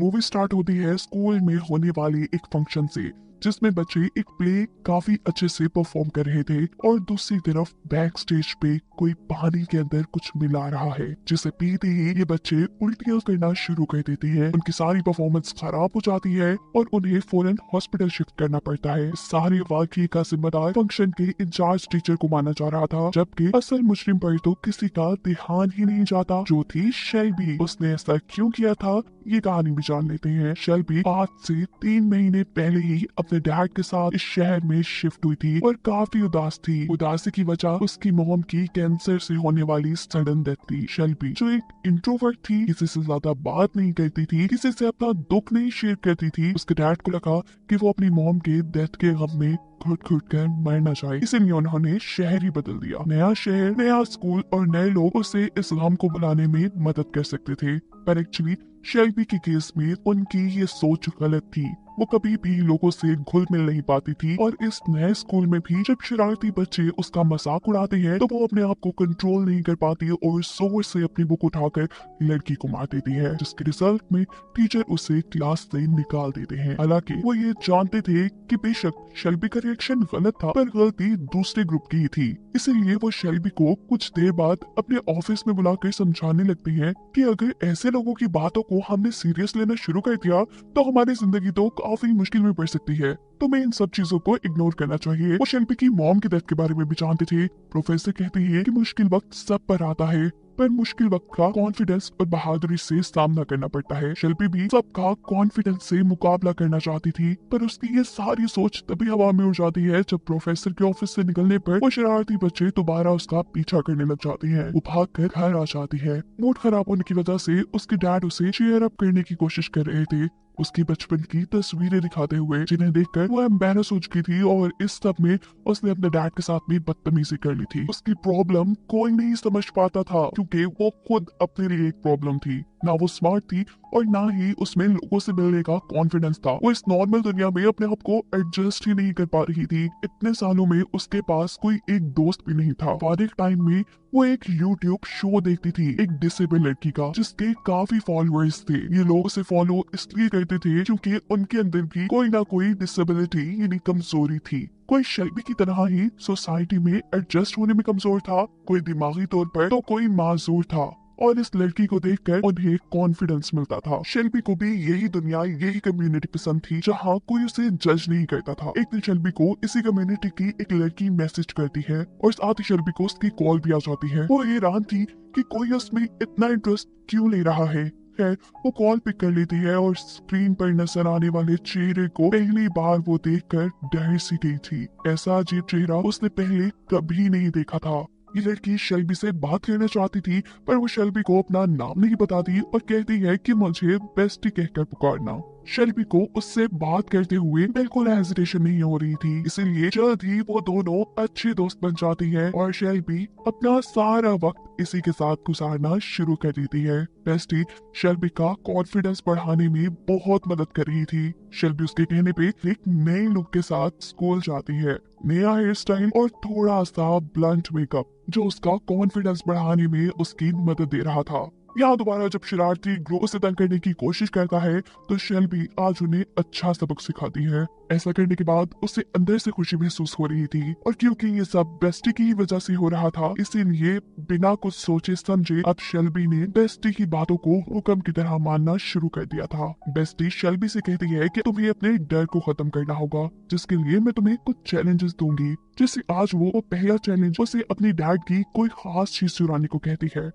Movie start होती है school में होने वाली एक फंक्शन से, जिसमें बच्चे एक प्ले काफी अच्छे से परफॉर्म कर रहे थे और दूसरी तरफ बैक स्टेज पे कोई पानी के अंदर कुछ मिला रहा है, जिसे पीते ही ये बच्चे उल्टियां करना शुरू कर देते हैं। उनकी सारी परफॉर्मेंस खराब हो जाती है और उन्हें फौरन हॉस्पिटल शिफ्ट करना पड़ता है। सारे वाकये का जिम्मेदार फंक्शन के इंचार्ज टीचर को माना जा रहा था, जबकि असल मुजरिम पर तो किसी का ध्यान ही नहीं जाता, जो थी शेल्बी। उसने ऐसा क्यों किया था, ये कहानी भी जान लेते हैं। शेल्बी आज से 3 महीने पहले ही अपने डैड के साथ इस शहर में शिफ्ट हुई थी और काफी उदास थी। उदासी की वजह उसकी मॉम की कैंसर से होने वाली सडन डेथ थी। शेल्बी जो एक इंट्रोवर्ट थी, किसी से ज्यादा बात नहीं करती थी, किसी से अपना दुख नहीं शेयर करती थी। उसके डैड को लगा कि वो अपनी मॉम के डेथ के गम में घुट घुट कर मरना चाहे, इसलिए उन्होंने शहर ही बदल दिया। नया शहर, नया स्कूल और नए लोग उसे इस गम को बुलाने में मदद कर सकते थे, पर एक्चुअली शेल्बी के केस में उनकी ये सोच गलत थी। वो कभी भी लोगों से घुल मिल नहीं पाती थी और इस नए स्कूल में भी जब शरारती बच्चे उसका मजाक उड़ाते हैं तो वो अपने आप को कंट्रोल नहीं कर पाती और जोर से अपनी बुक उठाकर लड़की को मार देती है, जिसके रिजल्ट में टीचर उसे क्लास से निकाल देते हैं। हालांकि वो ये जानते थे कि बेशक शेल्बी का रिएक्शन गलत था, पर गलती दूसरे ग्रुप की ही थी। इसीलिए वो शेल्बी को कुछ देर बाद अपने ऑफिस में बुलाकर समझाने लगते हैं कि अगर ऐसे लोगों की बातों को हमने सीरियस लेना शुरू कर दिया तो हमारी जिंदगी तो काफी मुश्किल में पड़ सकती है। तो मैं इन सब चीजों को इग्नोर करना चाहिए। वो शेल्बी की मॉम की डेथ के बारे में भी जानते थे। प्रोफेसर कहते हैं कि मुश्किल वक्त सब पर आता है, पर मुश्किल वक्त का कॉन्फिडेंस और बहादुरी से सामना करना पड़ता है। शेल्बी भी सबका कॉन्फिडेंस से मुकाबला करना चाहती थी, पर उसकी ये सारी सोच तभी हवा में उड़ जाती है जब प्रोफेसर के ऑफिस से निकलने पर वो शरारती बच्चे दोबारा उसका पीछा करने लग जाते हैं। वो भाग कर घर आ जाती है। मूड खराब होने की वजह से उसके डैड उसे चीयर अप करने की कोशिश कर रहे थे, उसकी बचपन की तस्वीरें दिखाते हुए, जिन्हें देखकर वो एम्बैरस हो चुकी थी और इस सब में उसने अपने डैड के साथ भी बदतमीजी कर ली थी। उसकी प्रॉब्लम कोई नहीं समझ पाता था क्योंकि वो खुद अपने लिए एक प्रॉब्लम थी। ना वो स्मार्ट थी और ना ही उसमें लोगों से मिलने का कॉन्फिडेंस था। वो इस नॉर्मल दुनिया में अपने आप को एडजस्ट ही नहीं कर पा रही थी। इतने सालों में उसके पास कोई एक दोस्त भी नहीं था। फारिग टाइम में वो एक यूट्यूब शो देखती थी, एक डिसेबल लड़की का, जिसके काफी फॉलोअर्स थे। ये लोग उसे फॉलो इसलिए करते थे क्योंकि उनके अंदर भी कोई ना कोई डिसेबिलिटी यानी कमजोरी थी। कोई शेल्बी की तरह ही सोसाइटी में एडजस्ट होने में कमजोर था, कोई दिमागी तौर पर तो कोई माजूर था, और इस लड़की को देखकर उन्हें कॉन्फिडेंस मिलता था। शेल्बी को भी यही दुनिया, यही कम्युनिटी पसंद थी जहाँ कोई उसे जज नहीं करता था। एक दिन शेल्बी को इसी कम्युनिटी की एक लड़की मैसेज करती है और साथ ही शेल्बी को उसकी कॉल भी आ जाती है। वो हैरान थी कि कोई उसमें इतना इंटरेस्ट क्यों ले रहा है। खैर, वो कॉल पिक कर लेती है और स्क्रीन पर नजर आने वाले चेहरे को पहली बार वो देखकर डर सी गई थी। ऐसा अजीब चेहरा उसने पहले कभी नहीं देखा था। ये लड़की शेल्बी से बात करना चाहती थी, पर वो शेल्बी को अपना नाम नहीं बताती और कहती है कि मुझे बेस्टी कहकर पुकारना। शेल्बी को उससे बात करते हुए बिल्कुल हेजिटेशन नहीं हो रही थी, इसीलिए जल्द ही वो दोनों अच्छे दोस्त बन जाती है और शेल्बी अपना सारा वक्त इसी के साथ गुजारना शुरू कर देती है। बेस्टी शेल्बी का कॉन्फिडेंस बढ़ाने में बहुत मदद कर रही थी। शेल्बी उसके कहने पे एक नए लुक के साथ स्कूल जाती है, नया हेयर स्टाइल और थोड़ा सा ब्लंट मेकअप, जो उसका कॉन्फिडेंस बढ़ाने में उसकी मदद दे रहा था। यहाँ दोबारा जब शरारती ग्रुप उसे तंग करने की कोशिश करता है तो शेल्बी आज उन्हें अच्छा सबक सिखाती है। ऐसा करने के बाद उसे अंदर से खुशी महसूस हो रही थी, और क्योंकि ये सब बेस्टी की वजह से हो रहा था, इसीलिए बिना कुछ सोचे समझे अब शेल्बी ने बेस्टी की बातों को हुक्म की तरह मानना शुरू कर दिया था। बेस्टी शेल्बी से कहती है कि तुम्हें अपने डर को खत्म करना होगा, जिसके लिए मैं तुम्हें कुछ चैलेंजेस दूंगी। जैसे आज वो पहला चैलेंज उसे अपनी डैड की कोई खास चीज चुराने को कहती है।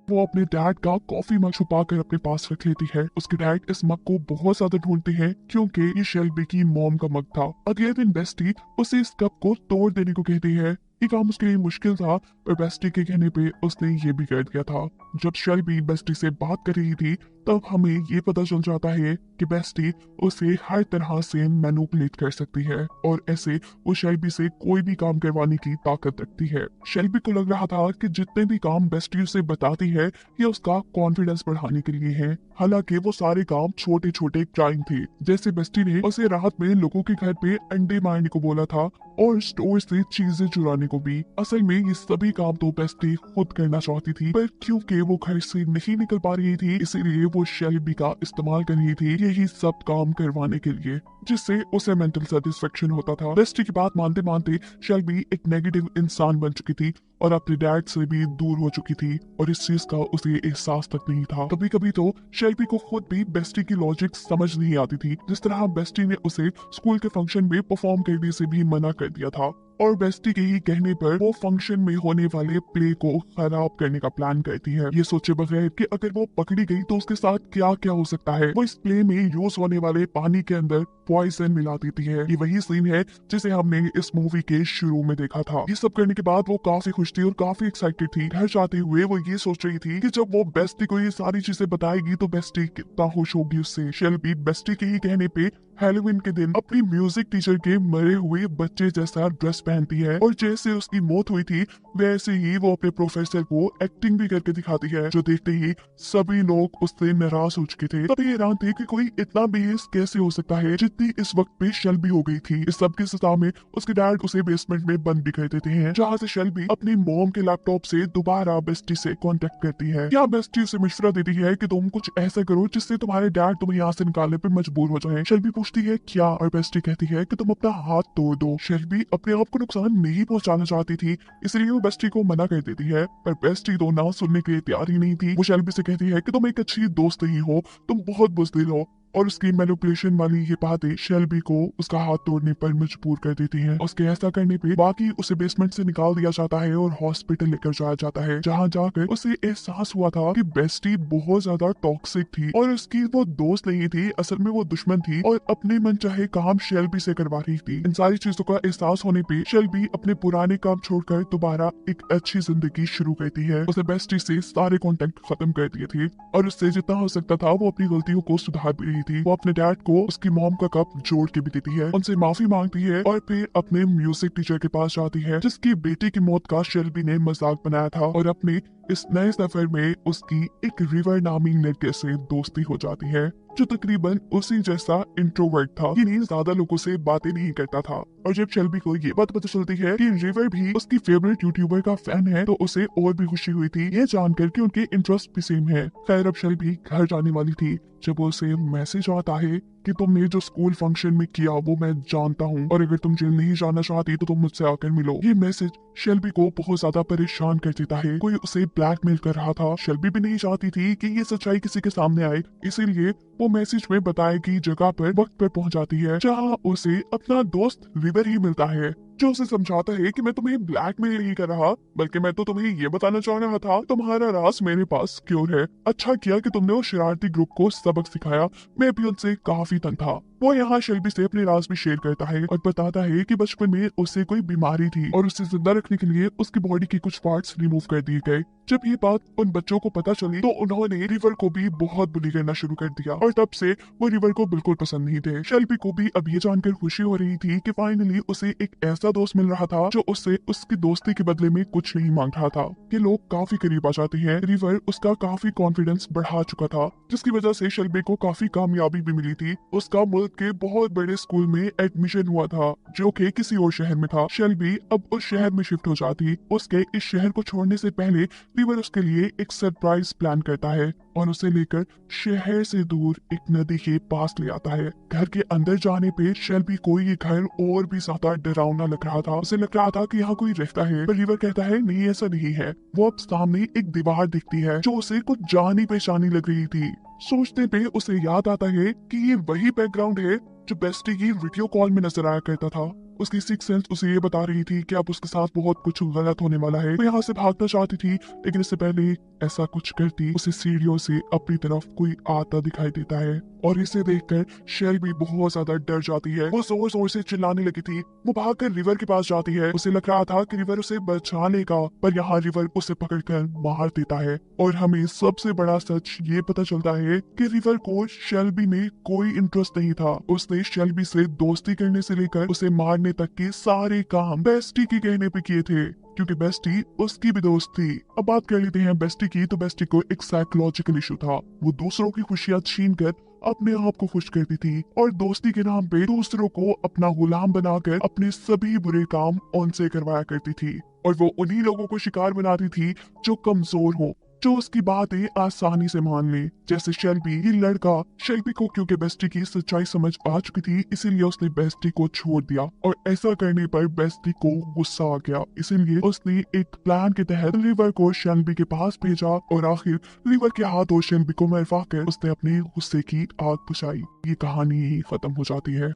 वो अपने डैड का कॉफी मग छुपा कर अपने पास रख लेती है। उसके डैड इस मग को बहुत ज्यादा ढूंढते हैं क्योंकि ये शेल्बी की मॉम का मग था। अगले दिन बेस्टी उसे इस कप को तोड़ देने को कहती है। ये काम उसके लिए मुश्किल था, पर बेस्टी के कहने पे उसने ये भी कर दिया था। जब शेल्बी बेस्टी से बात कर रही थी तब हमें ये पता चल जाता है कि बेस्टी उसे हर तरह से मैनिपुलेट कर सकती है और ऐसे वो शेल्बी से कोई भी काम करवाने की ताकत रखती है। शेल्बी को लग रहा था कि जितने भी काम बेस्टी उसे बताती है ये उसका कॉन्फिडेंस बढ़ाने के लिए है। हालांकि वो सारे काम छोटे छोटे क्राइम थे। जैसे बेस्टी ने उसे रात में लोगों के घर पे अंडे मारने को बोला था और स्टोर से चीजें चुराने को भी। असल में ये सभी काम तो बेस्टी खुद करना चाहती थी, पर क्योंकि वो घर से नहीं निकल पा रही थी, इसीलिए वो शेल्बी का इस्तेमाल कर रही थी यही सब काम करवाने के लिए, जिससे उसे मेंटल सेटिस्फेक्शन होता था। बेस्टी की बात मानते मानते शेल्बी एक नेगेटिव इंसान बन चुकी थी और अपने डैड से भी दूर हो चुकी थी और इस चीज का उसे एहसास तक नहीं था। कभी कभी तो शेल्बी को खुद भी बेस्टी की लॉजिक समझ नहीं आती थी। जिस तरह बेस्टी ने उसे स्कूल के फंक्शन में परफॉर्म करने से भी मना कर दिया था और बेस्टी के ही कहने पर वो फंक्शन में होने वाले प्ले को खराब करने का प्लान करती है, ये सोचे बगैर कि अगर वो पकड़ी गई तो उसके साथ क्या क्या हो सकता है। वो इस प्ले में यूज होने वाले पानी के अंदर पॉइजन मिला देती है। ये वही सीन है जिसे हमने इस मूवी के शुरू में देखा था। ये सब करने के बाद वो काफी खुश थी और काफी एक्साइटेड थी। घर जाते हुए वो ये सोच रही थी कि जब वो बेस्टी को ये सारी चीजें बताएगी तो बेस्टी कितना खुश होगी उससे। शेल्बी बेस्टी के ही कहने पे हैलोवीन के दिन अपनी म्यूजिक टीचर के मरे हुए बच्चे जैसा ड्रेस पहनती है और जैसे उसकी मौत हुई थी वैसे ही वो अपने प्रोफेसर को एक्टिंग भी करके दिखाती है, जो देखते ही सभी लोग उससे नाराज हो चुके थे। तभी हैरान थे कि कोई इतना बेहस कैसे हो सकता है जितनी इस वक्त पे शेल्बी हो गई थी। इस सब के सजा में उसके डैड उसे बेसमेंट में बंद भी कर देते हैं, जहाँ से शेल्बी अपनी मॉम के लैपटॉप से दोबारा बेस्टी से कांटेक्ट करती है। क्या बेस्टी उसे मशवरा देती है कि तुम कुछ ऐसा करो जिससे तुम्हारे डैड तुम्हें यहाँ से निकालने पे मजबूर हो जाए। शेल्बी पूछती है क्या, और बेस्टी कहती है कि तुम अपना हाथ तोड़ दो। शेल्बी अपने आप को नुकसान नहीं पहुंचाना चाहती थी, इसलिए वो बेस्टी को मना कर देती है, पर बेस्टी तो ना सुनने के लिए तैयार ही नहीं थी। वो शेल्बी से कहती है कि तुम एक अच्छी दोस्त ही हो, तुम बहुत बुज़दिल हो, और उसकी मैनिपुलेशन वाली ये बातें शेल्बी को उसका हाथ तोड़ने पर मजबूर कर देती हैं। उसके ऐसा करने पे बाकी उसे बेसमेंट से निकाल दिया जाता है और हॉस्पिटल लेकर जाया जाता है, जहाँ जाकर उसे एहसास हुआ था कि बेस्टी बहुत ज्यादा टॉक्सिक थी और उसकी वो दोस्त नहीं थी, असल में वो दुश्मन थी और अपने मन चाहे काम शेल्बी से करवा रही थी। इन सारी चीजों का एहसास होने पे शेल्बी अपने पुराने काम छोड़कर दोबारा एक अच्छी जिंदगी शुरू करती है। उसे बेस्टी से सारे कॉन्टेक्ट खत्म कर दिए थे और उससे जितना हो सकता था वो अपनी गलतियों को सुधार भी रही थी। वो अपने डैड को उसकी मॉम का कप जोड़ के भी देती है, उनसे माफी मांगती है और फिर अपने म्यूजिक टीचर के पास जाती है जिसकी बेटी की मौत का शेल्बी ने मजाक बनाया था और अपने इस नए सफर में उसकी एक रिवर नामी लड़के से दोस्ती हो जाती है जो तकरीबन उसी जैसा इंट्रोवर्ट था, यानी ज्यादा लोगों से बातें नहीं करता था। और जब शेल्बी को ये बात पता चलती है कि रिवर भी उसकी फेवरेट यूट्यूबर का फैन है तो उसे और भी खुशी हुई थी, ये जानकर कि उनके इंटरेस्ट भी सेम है। खैर अब शेल्बी घर जाने वाली थी जब उसे मैसेज आता है कि तुमने जो स्कूल फंक्शन में किया वो मैं जानता हूँ और अगर तुम जेल नहीं जाना चाहती तो तुम मुझसे आकर मिलो। ये मैसेज शेल्बी को बहुत ज्यादा परेशान कर देता है, कोई उसे ब्लैकमेल कर रहा था। शेल्बी भी नहीं चाहती थी कि ये सच्चाई किसी के सामने आए, इसीलिए वो मैसेज में बताई गई जगह पर वक्त पर पहुंच जाती है, जहाँ उसे अपना दोस्त रिवर ही मिलता है जो उसे समझाता है कि मैं तुम्हें ब्लैकमेल नहीं कर रहा, बल्कि मैं तो तुम्हें ये बताना चाह रहा था तुम्हारा राज मेरे पास सिक्योर है। अच्छा किया कि तुमने वो शरारती ग्रुप को सबक सिखाया, मैं भी उनसे काफी तंग था। वो यहाँ शेल्बी से अपने राज भी शेयर करता है और बताता है कि बचपन में उसे कोई बीमारी थी और उसे जिंदा रखने के लिए उसकी बॉडी के कुछ पार्ट्स रिमूव कर दिए गए। जब ये बात उन बच्चों को पता चली तो उन्होंने रिवर को भी बहुत बुली करना शुरू कर दिया और तब से वो रिवर को बिल्कुल पसंद नहीं थे। शेल्बी को भी अब ये जानकर खुशी हो रही थी कि फाइनली उसे एक ऐसा दोस्त मिल रहा था जो उससे उसकी दोस्ती के बदले में कुछ नहीं मांग रहा था। कि लोग काफी करीब आ जाते हैं। रिवर उसका काफी कॉन्फिडेंस बढ़ा चुका था जिसकी वजह से शेल्बी को काफी कामयाबी भी मिली थी। उसका मुल्क के बहुत बड़े स्कूल में एडमिशन हुआ था जो कि किसी और शहर में था। शेल्बी अब उस शहर में शिफ्ट हो जाती। उसके इस शहर को छोड़ने से पहले रिवर उसके लिए एक सरप्राइज प्लान करता है और उसे लेकर शहर से दूर एक नदी के पास ले आता है। घर के अंदर जाने पे शेल्बी को ये घर और भी ज्यादा डरावना लग रहा था। उसे लग रहा था कि यहाँ कोई रहता है, पर रिवर कहता है नहीं ऐसा नहीं है। वो अब सामने एक दीवार दिखती है जो उसे कुछ जानी पहचानी लग रही थी। सोचते पे उसे याद आता है कि ये वही बैकग्राउंड है जो बेस्टी की वीडियो कॉल में नजर आया करता था। उसकी सिक्स सेंस उसे ये बता रही थी कि अब उसके साथ बहुत कुछ गलत होने वाला है। वो यहाँ से भागना चाहती थी लेकिन इससे पहले ऐसा कुछ करती उसे सीढ़ियों से अपनी तरफ कोई आता दिखाई देता है और इसे देखकर शेल्बी बहुत ज्यादा डर जाती है। वो जोर जोर से चिल्लाने लगी थी। वो भागकर रिवर के पास जाती है। उसे लग रहा था कि रिवर उसे बचा लेगा, पर यहाँ रिवर उसे पकड़कर मार देता है और हमें सबसे बड़ा सच ये पता चलता है कि रिवर को शेल्बी में कोई इंटरेस्ट नहीं था। उसने शेल्बी से दोस्ती करने से लेकर उसे मारने तक के सारे काम बेस्टी के कहने पे किए थे, क्योंकि बेस्टी उसकी भी दोस्त थी। अब बात कर लेते हैं बेस्टी की। तो बेस्टी को एक साइकोलॉजिकल इशू था। वो दूसरों की खुशियां छीन कर अपने आप को खुश करती थी और दोस्ती के नाम पे दूसरों को अपना गुलाम बनाकर अपने सभी बुरे काम उनसे करवाया करती थी और वो उन्हीं लोगों को शिकार बनाती थी जो कमजोर हो, जो उसकी बातें आसानी से मान ले। जैसे शेल्बी, ये लड़का शेल्बी को क्योंकि बेस्टी की सच्चाई समझ आ चुकी थी, इसीलिए उसने बेस्टी को छोड़ दिया और ऐसा करने पर बेस्टी को गुस्सा आ गया। इसीलिए उसने एक प्लान के तहत रिवर को शेल्बी के पास भेजा और आखिर रिवर के हाथों शेल्बी को मरवा कर उसने अपने गुस्से की आग बुझाई। ये कहानी यही खत्म हो जाती है।